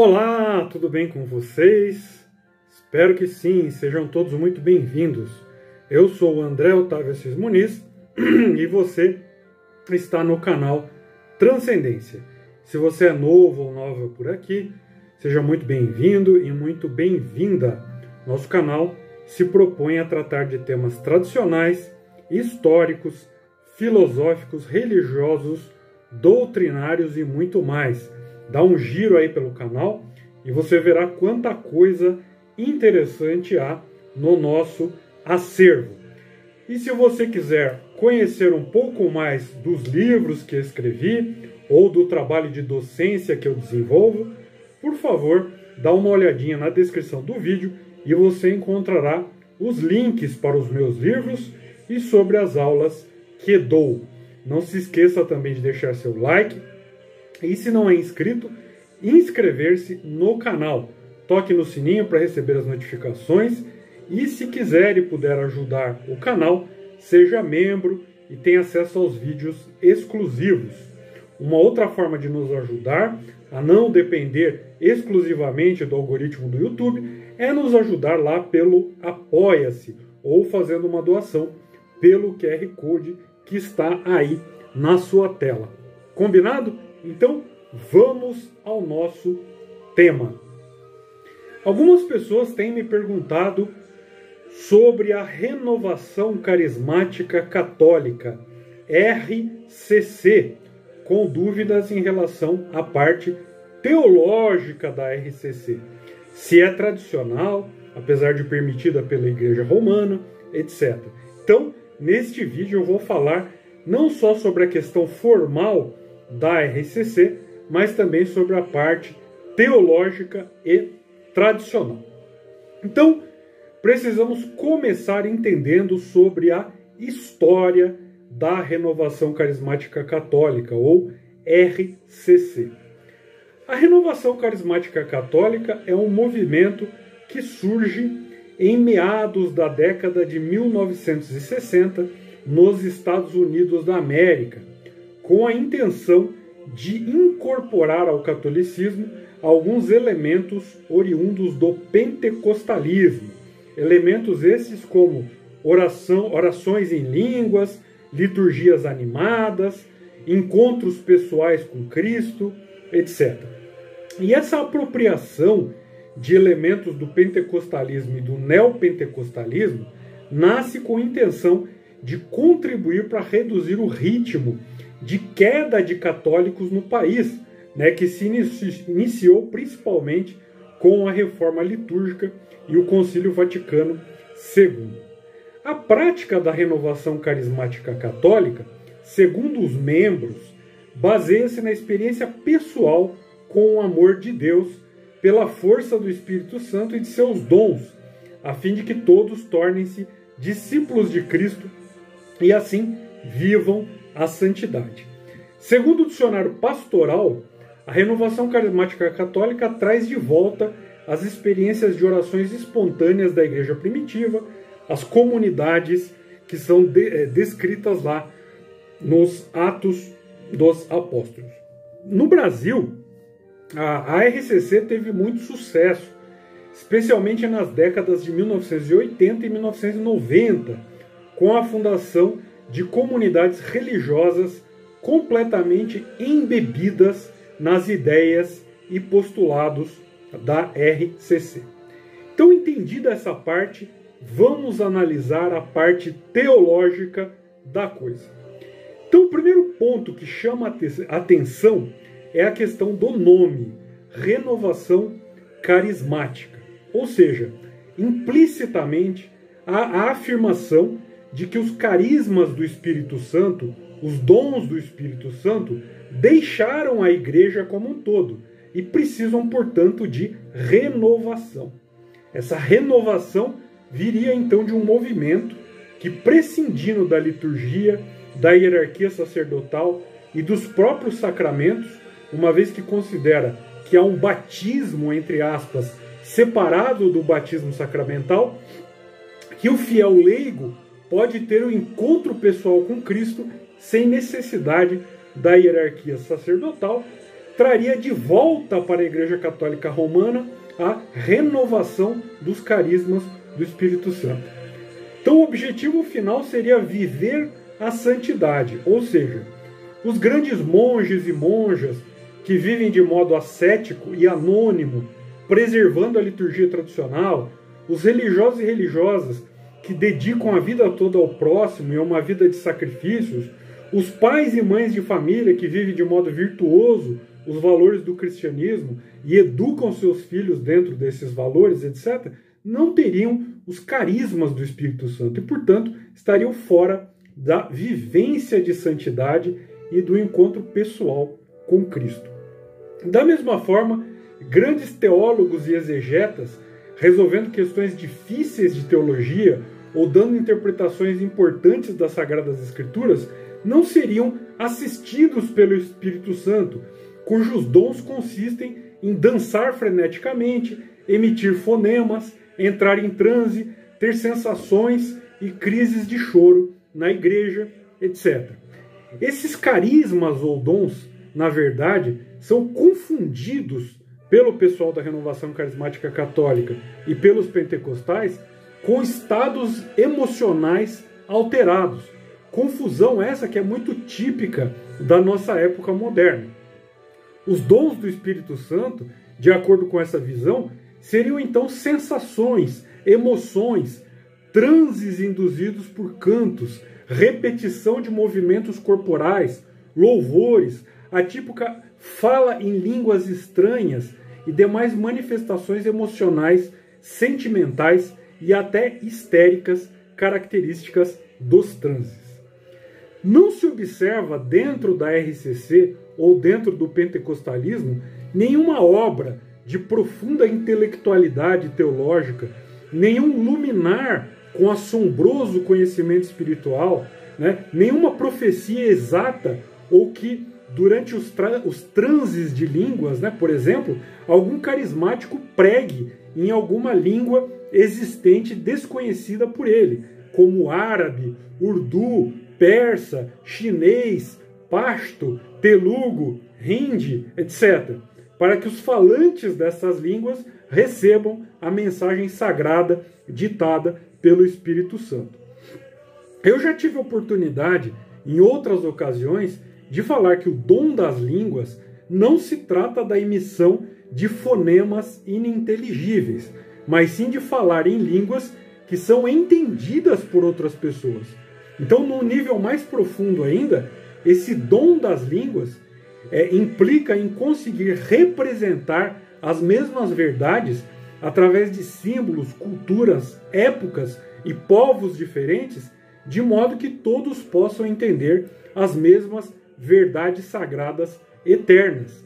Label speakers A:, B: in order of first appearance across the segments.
A: Olá, tudo bem com vocês? Espero que sim, sejam todos muito bem-vindos. Eu sou o André Otávio Assis Muniz e você está no canal Transcendência. Se você é novo ou nova por aqui, seja muito bem-vindo e muito bem-vinda. Nosso canal se propõe a tratar de temas tradicionais, históricos, filosóficos, religiosos, doutrinários e muito mais. Dá um giro aí pelo canal e você verá quanta coisa interessante há no nosso acervo. E se você quiser conhecer um pouco mais dos livros que escrevi ou do trabalho de docência que eu desenvolvo, por favor, dá uma olhadinha na descrição do vídeo e você encontrará os links para os meus livros e sobre as aulas que dou. Não se esqueça também de deixar seu like. E se não é inscrito, inscrever-se no canal. Toque no sininho para receber as notificações. E se quiser e puder ajudar o canal, seja membro e tenha acesso aos vídeos exclusivos. Uma outra forma de nos ajudar a não depender exclusivamente do algoritmo do YouTube é nos ajudar lá pelo Apoia-se ou fazendo uma doação pelo QR Code que está aí na sua tela. Combinado? Então, vamos ao nosso tema. Algumas pessoas têm me perguntado sobre a Renovação Carismática Católica, RCC, com dúvidas em relação à parte teológica da RCC. Se é tradicional, apesar de permitida pela Igreja Romana, etc. Então, neste vídeo eu vou falar não só sobre a questão formal da RCC, mas também sobre a parte teológica e tradicional. Então, precisamos começar entendendo sobre a história da Renovação Carismática Católica, ou RCC. A Renovação Carismática Católica é um movimento que surge em meados da década de 1960 nos Estados Unidos da América, com a intenção de incorporar ao catolicismo alguns elementos oriundos do pentecostalismo. Elementos esses como orações em línguas, liturgias animadas, encontros pessoais com Cristo, etc. E essa apropriação de elementos do pentecostalismo e do neopentecostalismo nasce com a intenção de contribuir para reduzir o ritmo de queda de católicos no país, que se iniciou principalmente com a reforma litúrgica e o Concílio Vaticano II. A prática da renovação carismática católica, segundo os membros, baseia-se na experiência pessoal com o amor de Deus, pela força do Espírito Santo e de seus dons, a fim de que todos tornem-se discípulos de Cristo e assim vivam a santidade. Segundo o dicionário pastoral, a renovação carismática católica traz de volta as experiências de orações espontâneas da igreja primitiva, as comunidades que são descritas lá nos Atos dos Apóstolos. No Brasil, a RCC teve muito sucesso, especialmente nas décadas de 1980 e 1990, com a fundação de comunidades religiosas completamente embebidas nas ideias e postulados da RCC. Então, entendida essa parte, vamos analisar a parte teológica da coisa. Então, o primeiro ponto que chama a atenção é a questão do nome, Renovação Carismática. Ou seja, implicitamente, a afirmação de que os carismas do Espírito Santo, os dons do Espírito Santo, deixaram a igreja como um todo e precisam, portanto, de renovação. Essa renovação viria então de um movimento que, prescindindo da liturgia, da hierarquia sacerdotal e dos próprios sacramentos, uma vez que considera que há um batismo, entre aspas, separado do batismo sacramental, que o fiel leigo pode ter um encontro pessoal com Cristo sem necessidade da hierarquia sacerdotal, traria de volta para a Igreja Católica Romana a renovação dos carismas do Espírito Santo. Então o objetivo final seria viver a santidade, ou seja, os grandes monges e monjas que vivem de modo ascético e anônimo, preservando a liturgia tradicional, os religiosos e religiosas que dedicam a vida toda ao próximo e a uma vida de sacrifícios, os pais e mães de família que vivem de modo virtuoso os valores do cristianismo e educam seus filhos dentro desses valores, etc., não teriam os carismas do Espírito Santo e, portanto, estariam fora da vivência de santidade e do encontro pessoal com Cristo. Da mesma forma, grandes teólogos e exegetas, resolvendo questões difíceis de teologia ou dando interpretações importantes das Sagradas Escrituras, não seriam assistidos pelo Espírito Santo, cujos dons consistem em dançar freneticamente, emitir fonemas, entrar em transe, ter sensações e crises de choro na igreja, etc. Esses carismas ou dons, na verdade, são confundidos pelo pessoal da Renovação Carismática Católica e pelos pentecostais com estados emocionais alterados. Confusão essa que é muito típica da nossa época moderna. Os dons do Espírito Santo, de acordo com essa visão, seriam então sensações, emoções, transes induzidos por cantos, repetição de movimentos corporais, louvores, a típica fala em línguas estranhas e demais manifestações emocionais, sentimentais e até histéricas características dos transes. Não se observa dentro da RCC ou dentro do pentecostalismo nenhuma obra de profunda intelectualidade teológica, nenhum luminar com assombroso conhecimento espiritual, nenhuma profecia exata ou que, durante os transes de línguas, por exemplo, algum carismático pregue em alguma língua existente desconhecida por ele, como árabe, urdu, persa, chinês, pashto, telugo, hindi, etc., para que os falantes dessas línguas recebam a mensagem sagrada ditada pelo Espírito Santo. Eu já tive a oportunidade, em outras ocasiões, de falar que o dom das línguas não se trata da emissão de fonemas ininteligíveis, mas sim de falar em línguas que são entendidas por outras pessoas. Então, num nível mais profundo ainda, esse dom das línguas implica em conseguir representar as mesmas verdades através de símbolos, culturas, épocas e povos diferentes, de modo que todos possam entender as mesmas verdades sagradas eternas.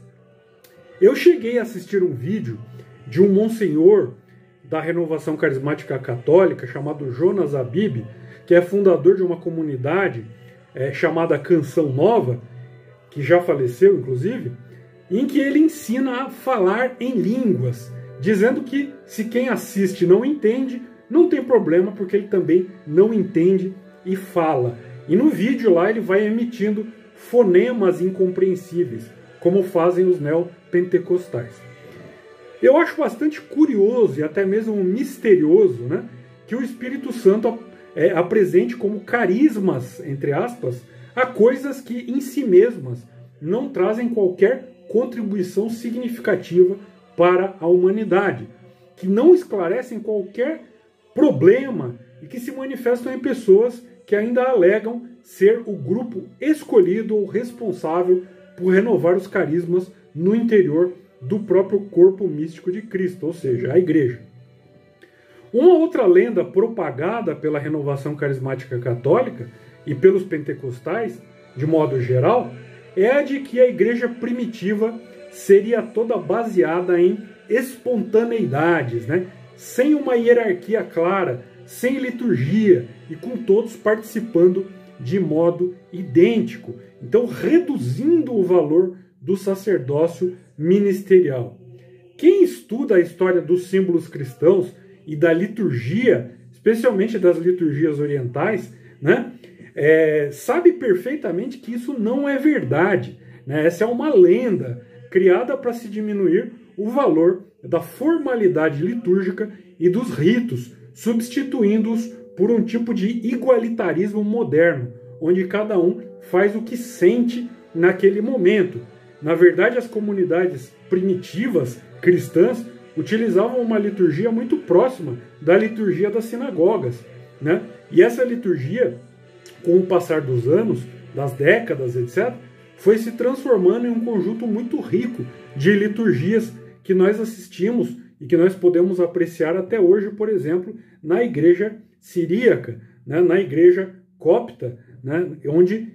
A: Eu cheguei a assistir um vídeo de um monsenhor da Renovação Carismática Católica chamado Jonas Abib, que é fundador de uma comunidade chamada Canção Nova, que já faleceu, inclusive, em que ele ensina a falar em línguas, dizendo que se quem assiste não entende, não tem problema, porque ele também não entende e fala. E no vídeo lá ele vai emitindo fonemas incompreensíveis, como fazem os neopentecostais. Eu acho bastante curioso e até mesmo misterioso, que o Espírito Santo apresente como carismas, entre aspas, a coisas que em si mesmas não trazem qualquer contribuição significativa para a humanidade, que não esclarecem qualquer problema e que se manifestam em pessoas que ainda alegam ser o grupo escolhido ou responsável por renovar os carismas no interior do próprio corpo místico de Cristo, ou seja, a Igreja. Uma outra lenda propagada pela Renovação Carismática Católica e pelos pentecostais, de modo geral, é a de que a Igreja primitiva seria toda baseada em espontaneidades, sem uma hierarquia clara, sem liturgia e com todos participando de modo idêntico, então reduzindo o valor do sacerdócio ministerial. Quem estuda a história dos símbolos cristãos e da liturgia, especialmente das liturgias orientais, sabe perfeitamente que isso não é verdade. Essa é uma lenda criada para se diminuir o valor da formalidade litúrgica e dos ritos, substituindo-os por um tipo de igualitarismo moderno, onde cada um faz o que sente naquele momento. Na verdade, as comunidades primitivas cristãs utilizavam uma liturgia muito próxima da liturgia das sinagogas, né? E essa liturgia, com o passar dos anos, das décadas, etc., foi se transformando em um conjunto muito rico de liturgias que nós assistimos e que nós podemos apreciar até hoje, por exemplo, na igreja siríaca, né? Na igreja copta, né? Onde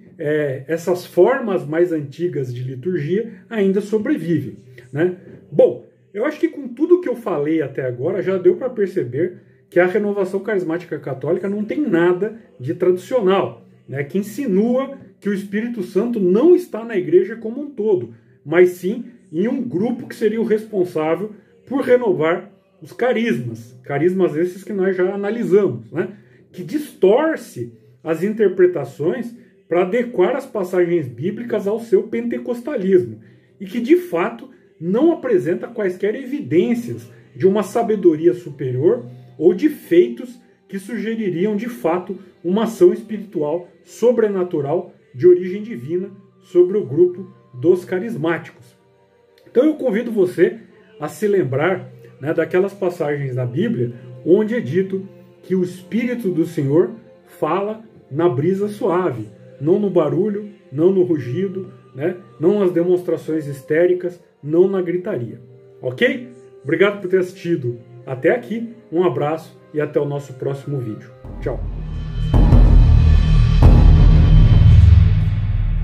A: essas formas mais antigas de liturgia ainda sobrevivem, né? Bom, eu acho que com tudo que eu falei até agora já deu para perceber que a renovação carismática católica não tem nada de tradicional, né? Que insinua que o Espírito Santo não está na igreja como um todo, mas sim em um grupo que seria o responsável por renovar os carismas esses que nós já analisamos, né? Que distorce as interpretações para adequar as passagens bíblicas ao seu pentecostalismo e que, de fato, não apresenta quaisquer evidências de uma sabedoria superior ou de feitos que sugeririam, de fato, uma ação espiritual sobrenatural de origem divina sobre o grupo dos carismáticos. Então eu convido você a se lembrar, né, daquelas passagens da Bíblia onde é dito que o Espírito do Senhor fala na brisa suave, não no barulho, não no rugido, né, não nas demonstrações histéricas, não na gritaria. Ok? Obrigado por ter assistido até aqui, um abraço e até o nosso próximo vídeo. Tchau!